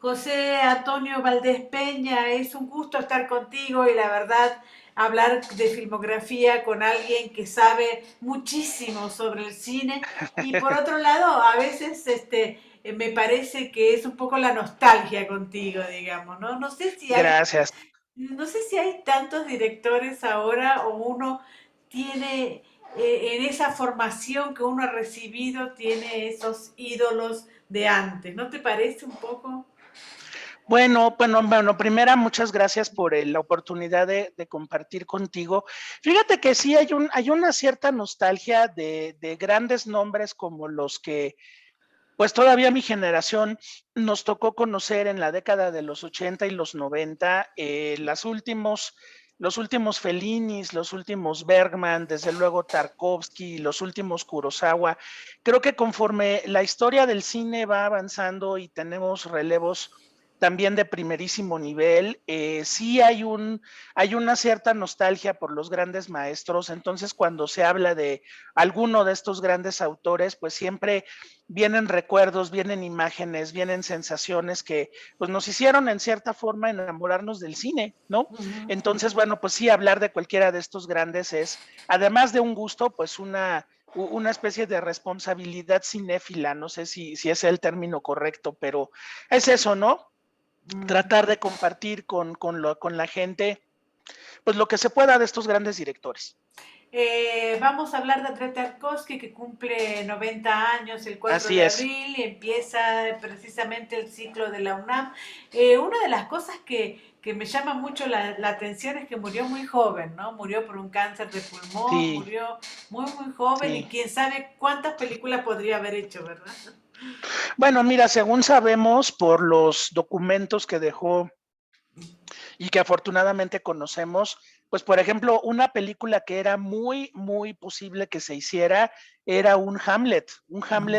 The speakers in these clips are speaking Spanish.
José Antonio Valdés Peña, es un gusto estar contigo y la verdad hablar de filmografía con alguien que sabe muchísimo sobre el cine y por otro lado a veces me parece que es un poco la nostalgia contigo, digamos, ¿no? Gracias. No sé si hay tantos directores ahora o uno tiene en esa formación que uno ha recibido, tiene esos ídolos de antes, ¿no te parece un poco? Bueno, primera, muchas gracias por la oportunidad de compartir contigo. Fíjate que sí hay una cierta nostalgia de grandes nombres como los que, pues todavía mi generación nos tocó conocer en la década de los 80 y los 90, los últimos Fellinis, los últimos Bergman, desde luego Tarkovsky, los últimos Kurosawa. Creo que conforme la historia del cine va avanzando y tenemos relevos también de primerísimo nivel, sí hay una cierta nostalgia por los grandes maestros. Entonces, cuando se habla de alguno de estos grandes autores, pues siempre vienen recuerdos, vienen imágenes, vienen sensaciones que pues nos hicieron en cierta forma enamorarnos del cine, ¿no? Ujú. Entonces, bueno, pues sí, hablar de cualquiera de estos grandes es, además de un gusto, pues una especie de responsabilidad cinéfila, no sé si es el término correcto, pero es eso, ¿no? Mm. Tratar de compartir con la gente, pues lo que se pueda de estos grandes directores. Vamos a hablar de Andrei Tarkovsky, que cumple 90 años el 4 Así de es. abril y empieza precisamente el ciclo de la UNAM. Una de las cosas que me llama mucho la atención es que murió muy joven, ¿no? Murió por un cáncer de pulmón, Sí, murió muy joven y sí. quién sabe cuántas películas podría haber hecho, ¿verdad? Bueno, mira, según sabemos por los documentos que dejó y que afortunadamente conocemos, pues por ejemplo, una película que era muy posible que se hiciera era un Hamlet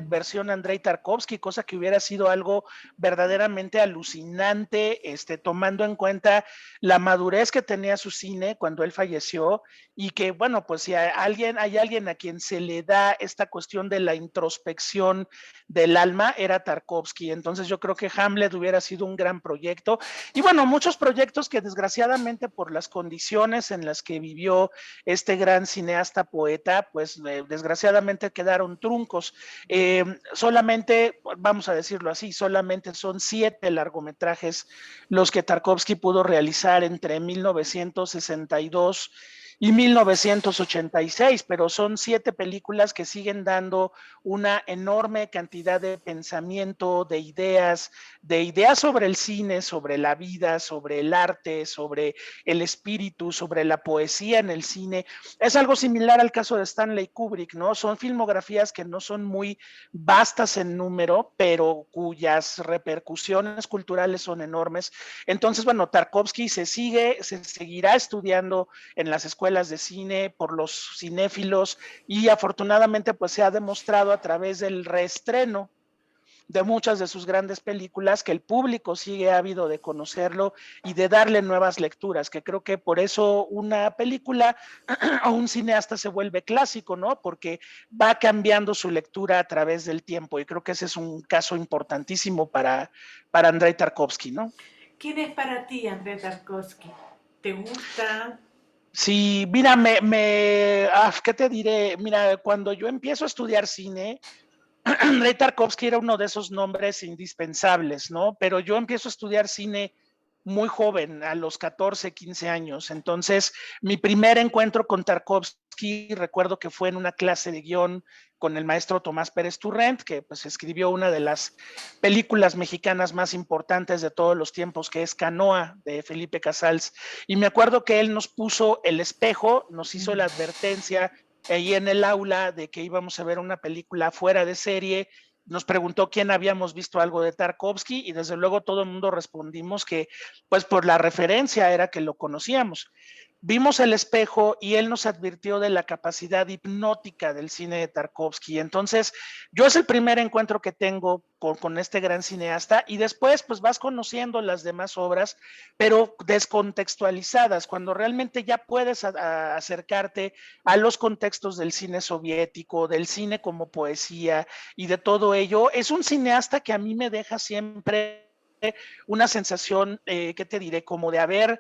versión Andrei Tarkovsky, cosa que hubiera sido algo verdaderamente alucinante, tomando en cuenta la madurez que tenía su cine cuando él falleció y que, bueno, pues si hay alguien a quien se le da esta cuestión de la introspección del alma, era Tarkovsky. Entonces yo creo que Hamlet hubiera sido un gran proyecto y bueno, muchos proyectos que desgraciadamente por las condiciones en las que vivió este gran cineasta poeta, pues desgraciadamente quedaron truncos. Solamente, vamos a decirlo así, solamente son 7 largometrajes los que Tarkovsky pudo realizar entre 1962 y 1986, pero son 7 películas que siguen dando una enorme cantidad de pensamiento, de ideas sobre el cine, sobre la vida, sobre el arte, sobre el espíritu, sobre la poesía en el cine. Es algo similar al caso de Stanley Kubrick, ¿no? Son filmografías que no son muy vastas en número, pero cuyas repercusiones culturales son enormes. Entonces, bueno, Tarkovsky se seguirá estudiando en las escuelas de cine por los cinéfilos y afortunadamente pues se ha demostrado a través del reestreno de muchas de sus grandes películas, que el público sigue ávido de conocerlo y de darle nuevas lecturas, que creo que por eso una película o un cineasta se vuelve clásico, ¿no? Porque va cambiando su lectura a través del tiempo y creo que ese es un caso importantísimo para Andrei Tarkovsky, ¿no? ¿Quién es para ti Andrei Tarkovsky? ¿Te gusta? Sí, mira, ¿qué te diré? Mira, cuando yo empiezo a estudiar cine, Ray Tarkovsky era uno de esos nombres indispensables, ¿no? Pero yo empiezo a estudiar cine muy joven, a los 14, 15 años. Entonces, mi primer encuentro con Tarkovsky, recuerdo que fue en una clase de guión con el maestro Tomás Pérez Turrent, que pues escribió una de las películas mexicanas más importantes de todos los tiempos, que es Canoa, de Felipe Casals. Y me acuerdo que él nos puso el espejo, nos hizo la advertencia ahí en el aula de que íbamos a ver una película fuera de serie, nos preguntó quién habíamos visto algo de Tarkovsky y desde luego todo el mundo respondimos que pues por la referencia era que lo conocíamos. Vimos el espejo y él nos advirtió de la capacidad hipnótica del cine de Tarkovsky. Entonces, yo es el primer encuentro que tengo con este gran cineasta y después pues vas conociendo las demás obras, pero descontextualizadas, cuando realmente ya puedes acercarte a los contextos del cine soviético, del cine como poesía y de todo ello. Es un cineasta que a mí me deja siempre una sensación, ¿qué te diré? Como de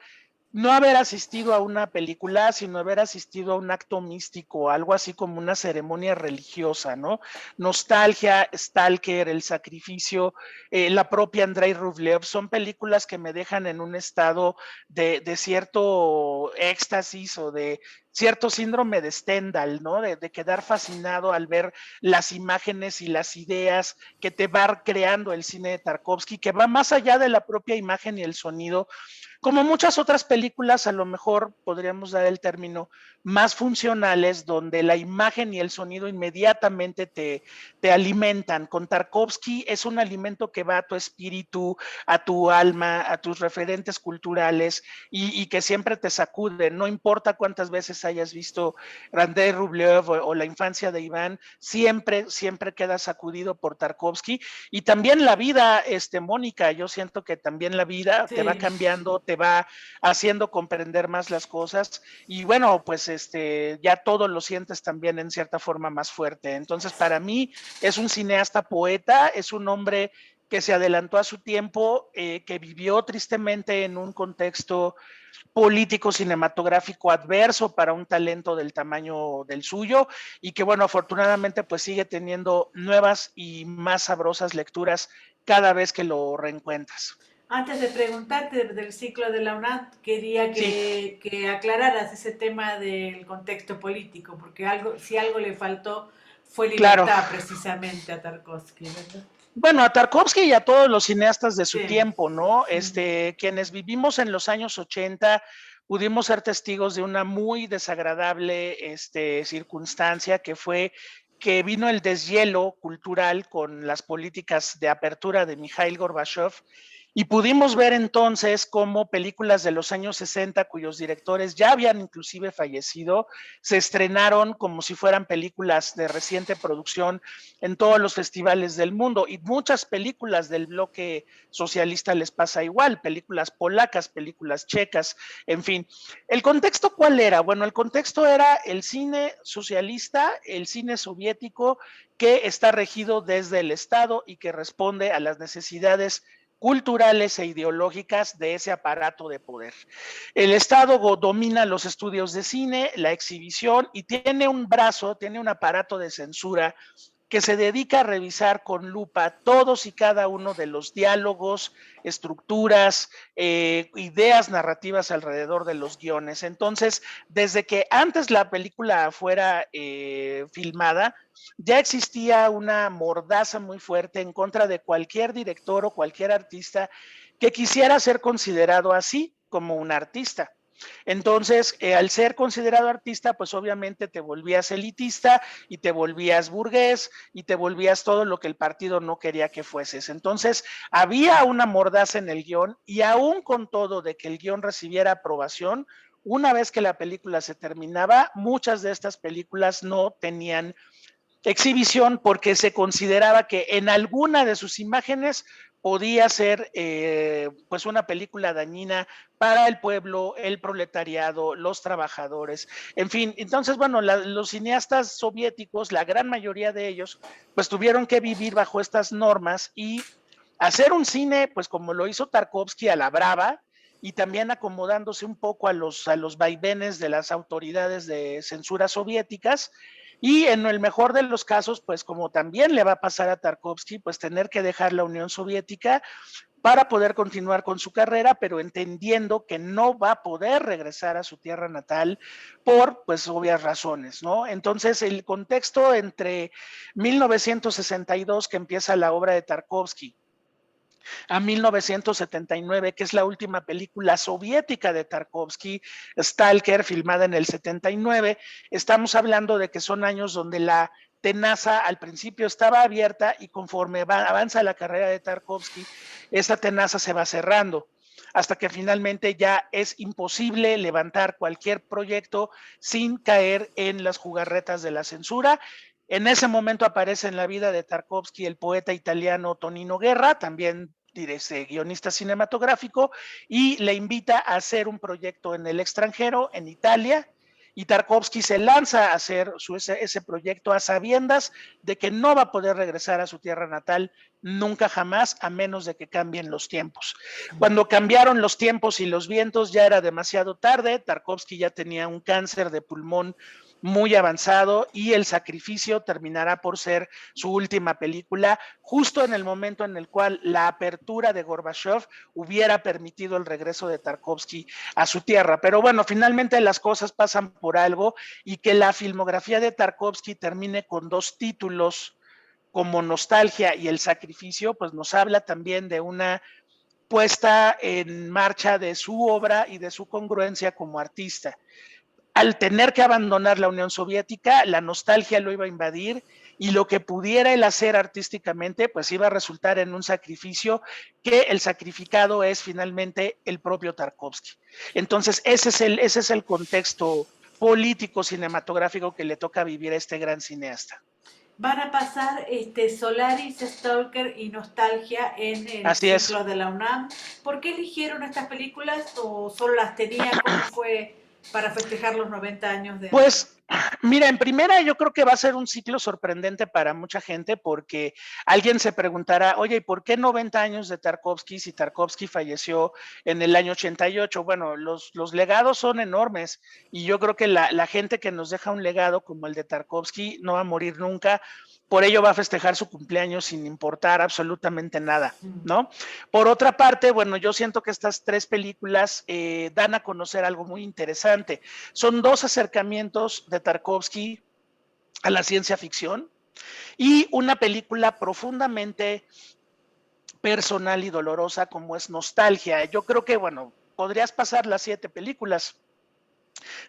no haber asistido a una película, sino haber asistido a un acto místico, algo así como una ceremonia religiosa, ¿no? Nostalgia, Stalker, El Sacrificio, la propia Andrei Rublev, son películas que me dejan en un estado de cierto éxtasis o de cierto síndrome de Stendhal, ¿no? De quedar fascinado al ver las imágenes y las ideas que te va creando el cine de Tarkovsky, que va más allá de la propia imagen y el sonido, como muchas otras películas, a lo mejor podríamos dar el término más funcionales, donde la imagen y el sonido inmediatamente te alimentan. Con Tarkovsky es un alimento que va a tu espíritu, a tu alma, a tus referentes culturales y que siempre te sacude. No importa cuántas veces hayas visto Andrei Rublev o La infancia de Iván, siempre, siempre quedas sacudido por Tarkovsky. Y también la vida, Mónica, yo siento que también la vida te va Sí. cambiando, te va haciendo comprender más las cosas y bueno, pues ya todo lo sientes también en cierta forma más fuerte. Entonces, para mí es un cineasta poeta, es un hombre que se adelantó a su tiempo, que vivió tristemente en un contexto político cinematográfico adverso para un talento del tamaño del suyo y que bueno, afortunadamente pues sigue teniendo nuevas y más sabrosas lecturas cada vez que lo reencuentras. Antes de preguntarte del ciclo de la UNAM, quería Sí, que aclararas ese tema del contexto político, porque algo, si algo le faltó fue claro. libertad precisamente a Tarkovsky, ¿verdad? Bueno, a Tarkovsky y a todos los cineastas de su Sí. tiempo, ¿no? Quienes vivimos en los años 80 pudimos ser testigos de una muy desagradable circunstancia que fue que vino el deshielo cultural con las políticas de apertura de Mikhail Gorbachev y pudimos ver entonces cómo películas de los años 60 cuyos directores ya habían inclusive fallecido, se estrenaron como si fueran películas de reciente producción en todos los festivales del mundo y muchas películas del bloque socialista les pasa igual, películas polacas, películas checas, en fin. ¿El contexto cuál era? Bueno, el contexto era el cine socialista, el cine soviético que está regido desde el Estado y que responde a las necesidades culturales e ideológicas de ese aparato de poder. El Estado domina los estudios de cine, la exhibición y tiene un brazo, tiene un aparato de censura que se dedica a revisar con lupa todos y cada uno de los diálogos, estructuras, ideas narrativas alrededor de los guiones. Entonces, desde que antes la película fuera filmada, ya existía una mordaza muy fuerte en contra de cualquier director o cualquier artista que quisiera ser considerado así como un artista. Entonces, al ser considerado artista, pues obviamente te volvías elitista y te volvías burgués y te volvías todo lo que el partido no quería que fueses. Entonces, había una mordaza en el guión y aún con todo de que el guión recibiera aprobación, una vez que la película se terminaba, muchas de estas películas no tenían exhibición porque se consideraba que en alguna de sus imágenes podía ser pues una película dañina para el pueblo, el proletariado, los trabajadores, en fin. Entonces, bueno, los cineastas soviéticos, la gran mayoría de ellos, pues tuvieron que vivir bajo estas normas y hacer un cine, pues como lo hizo Tarkovsky a la brava, y también acomodándose un poco a los vaivenes de las autoridades de censura soviéticas, y en el mejor de los casos, pues como también le va a pasar a Tarkovsky, pues tener que dejar la Unión Soviética para poder continuar con su carrera, pero entendiendo que no va a poder regresar a su tierra natal por, pues, obvias razones, ¿no? Entonces, el contexto entre 1962, que empieza la obra de Tarkovsky, a 1979, que es la última película soviética de Tarkovsky, Stalker, filmada en el 79. Estamos hablando de que son años donde la tenaza al principio estaba abierta y conforme avanza la carrera de Tarkovsky, esa tenaza se va cerrando hasta que finalmente ya es imposible levantar cualquier proyecto sin caer en las jugarretas de la censura. En ese momento aparece en la vida de Tarkovsky el poeta italiano Tonino Guerra, también guionista cinematográfico, y le invita a hacer un proyecto en el extranjero, en Italia, y Tarkovsky se lanza a hacer ese proyecto a sabiendas de que no va a poder regresar a su tierra natal nunca jamás, a menos de que cambien los tiempos. Cuando cambiaron los tiempos y los vientos ya era demasiado tarde, Tarkovsky ya tenía un cáncer de pulmón muy avanzado y El Sacrificio terminará por ser su última película, justo en el momento en el cual la apertura de Gorbachev hubiera permitido el regreso de Tarkovsky a su tierra. Pero bueno, finalmente las cosas pasan por algo, y que la filmografía de Tarkovsky termine con 2 títulos como Nostalgia y El Sacrificio, pues nos habla también de una puesta en marcha de su obra y de su congruencia como artista. Al tener que abandonar la Unión Soviética, la nostalgia lo iba a invadir, y lo que pudiera él hacer artísticamente, pues iba a resultar en un sacrificio, que el sacrificado es finalmente el propio Tarkovsky. Entonces, ese es el contexto político cinematográfico que le toca vivir a este gran cineasta. Van a pasar Solaris, Stalker y Nostalgia en el Así es. ciclo de la UNAM. ¿Por qué eligieron estas películas o solo las tenían? ¿Cómo fue para festejar los 90 años de Andrei? Pues mira, en primera yo creo que va a ser un ciclo sorprendente para mucha gente, porque alguien se preguntará, oye, ¿y por qué 90 años de Tarkovsky si Tarkovsky falleció en el año 88? Bueno, los legados son enormes, y yo creo que la gente que nos deja un legado como el de Tarkovsky no va a morir nunca, por ello va a festejar su cumpleaños sin importar absolutamente nada, ¿no? Por otra parte, bueno, yo siento que estas 3 películas dan a conocer algo muy interesante. Son 2 acercamientos de Tarkovsky a la ciencia ficción, y una película profundamente personal y dolorosa como es Nostalgia. Yo creo que, bueno, podrías pasar las 7 películas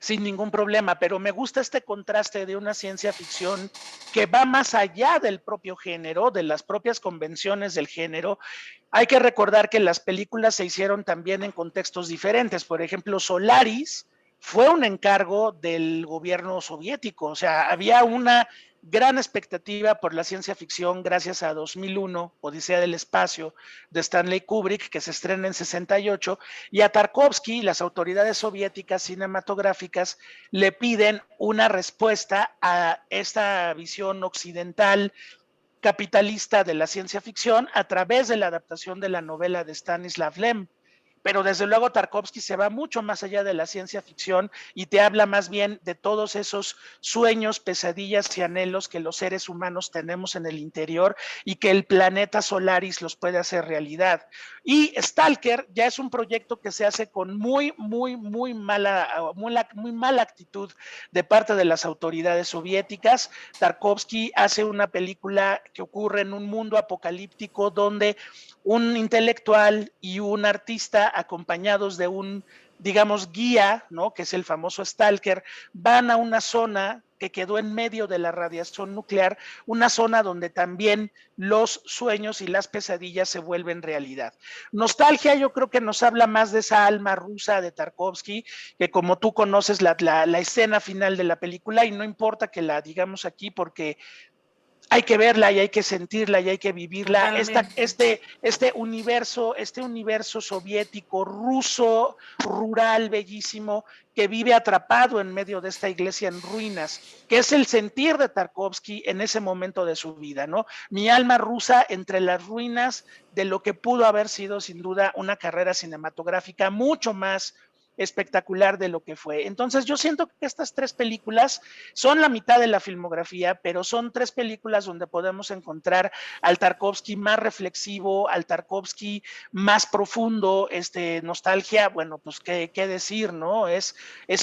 sin ningún problema, pero me gusta este contraste de una ciencia ficción que va más allá del propio género, de las propias convenciones del género. Hay que recordar que las películas se hicieron también en contextos diferentes. Por ejemplo, Solaris fue un encargo del gobierno soviético, o sea, había una gran expectativa por la ciencia ficción gracias a 2001, Odisea del Espacio, de Stanley Kubrick, que se estrena en 68, y a Tarkovsky, las autoridades soviéticas cinematográficas le piden una respuesta a esta visión occidental capitalista de la ciencia ficción a través de la adaptación de la novela de Stanislav Lem. Pero desde luego Tarkovsky se va mucho más allá de la ciencia ficción y te habla más bien de todos esos sueños, pesadillas y anhelos que los seres humanos tenemos en el interior, y que el planeta Solaris los puede hacer realidad. Y Stalker ya es un proyecto que se hace con muy mala actitud de parte de las autoridades soviéticas. Tarkovsky hace una película que ocurre en un mundo apocalíptico donde un intelectual y un artista, acompañados de un, digamos, guía, ¿no?, que es el famoso Stalker, van a una zona que quedó en medio de la radiación nuclear, una zona donde también los sueños y las pesadillas se vuelven realidad. Nostalgia yo creo que nos habla más de esa alma rusa de Tarkovsky, que como tú conoces la escena final de la película, y no importa que la digamos aquí porque hay que verla y hay que sentirla y hay que vivirla. Este universo soviético, ruso, rural, bellísimo, que vive atrapado en medio de esta iglesia en ruinas, que es el sentir de Tarkovsky en ese momento de su vida, ¿no? Mi alma rusa entre las ruinas de lo que pudo haber sido sin duda una carrera cinematográfica mucho más espectacular de lo que fue. Entonces yo siento que estas 3 películas son la mitad de la filmografía, pero son 3 películas donde podemos encontrar al Tarkovsky más reflexivo, al Tarkovsky más profundo. Nostalgia, bueno, pues qué decir, ¿no? Es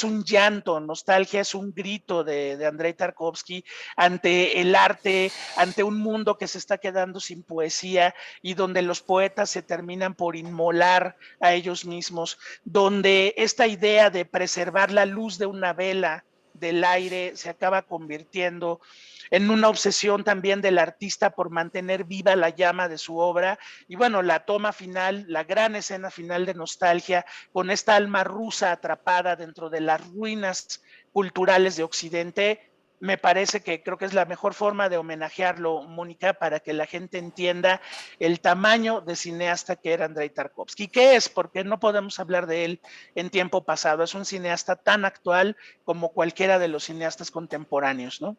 un llanto. Nostalgia es un grito de Andrei Tarkovsky ante el arte, ante un mundo que se está quedando sin poesía, y donde los poetas se terminan por inmolar a ellos mismos, donde esta idea de preservar la luz de una vela del aire se acaba convirtiendo en una obsesión también del artista por mantener viva la llama de su obra. Y bueno, la toma final, la gran escena final de Nostalgia, con esta alma rusa atrapada dentro de las ruinas culturales de Occidente, me parece que creo que es la mejor forma de homenajearlo, Mónica, para que la gente entienda el tamaño de cineasta que era Andrei Tarkovsky. ¿Qué es? Porque no podemos hablar de él en tiempo pasado. Es un cineasta tan actual como cualquiera de los cineastas contemporáneos, ¿no?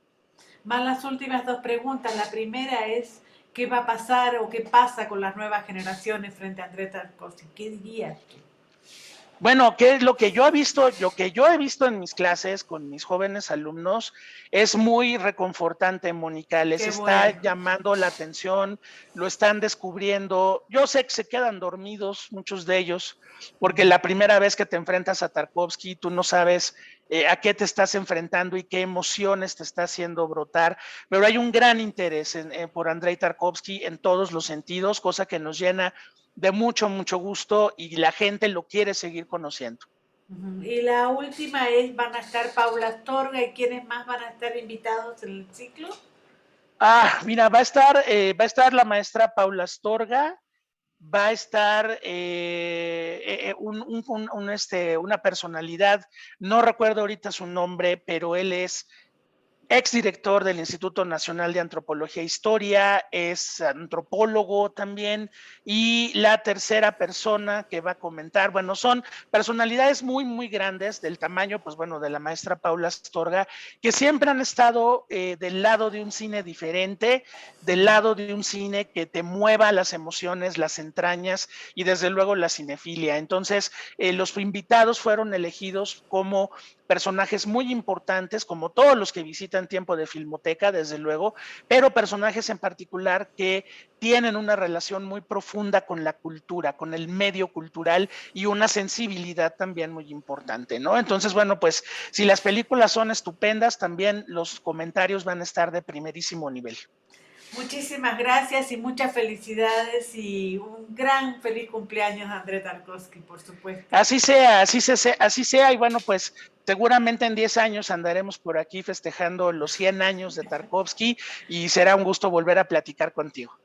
Van las últimas dos preguntas. La primera es, ¿qué va a pasar o qué pasa con las nuevas generaciones frente a Andrés Tarkovsky? ¿Qué dirías tú? Bueno, ¿qué es lo que yo he visto? Lo que yo he visto en mis clases con mis jóvenes alumnos es muy reconfortante, Mónica. Les Qué bueno. está llamando la atención, lo están descubriendo. Yo sé que se quedan dormidos, muchos de ellos, porque la primera vez que te enfrentas a Tarkovsky, tú no sabes a qué te estás enfrentando y qué emociones te está haciendo brotar. Pero hay un gran interés por Andrei Tarkovsky en todos los sentidos, cosa que nos llena de mucho, mucho gusto y la gente lo quiere seguir conociendo. Y la última es, ¿van a estar Paula Astorga y quiénes más van a estar invitados en el ciclo? Mira, va a estar la maestra Paula Astorga, va a estar una personalidad, no recuerdo ahorita su nombre, pero él es exdirector del Instituto Nacional de Antropología e Historia, es antropólogo también, y la tercera persona que va a comentar, bueno, son personalidades muy, muy grandes del tamaño, pues bueno, de la maestra Paula Astorga, que siempre han estado del lado de un cine diferente, del lado de un cine que te mueva las emociones, las entrañas y desde luego la cinefilia. Entonces, los invitados fueron elegidos como personajes muy importantes, como todos los que visitan Tiempo de Filmoteca, desde luego, pero personajes en particular que tienen una relación muy profunda con la cultura, con el medio cultural y una sensibilidad también muy importante, ¿no? Entonces, bueno, pues si las películas son estupendas, también los comentarios van a estar de primerísimo nivel. Muchísimas gracias y muchas felicidades y un gran feliz cumpleaños a Andrés Tarkovsky, por supuesto. Así sea, así sea, y bueno, pues seguramente en 10 años andaremos por aquí festejando los 100 años de Tarkovsky y será un gusto volver a platicar contigo.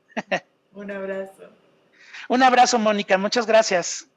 Un abrazo. Un abrazo, Mónica, muchas gracias.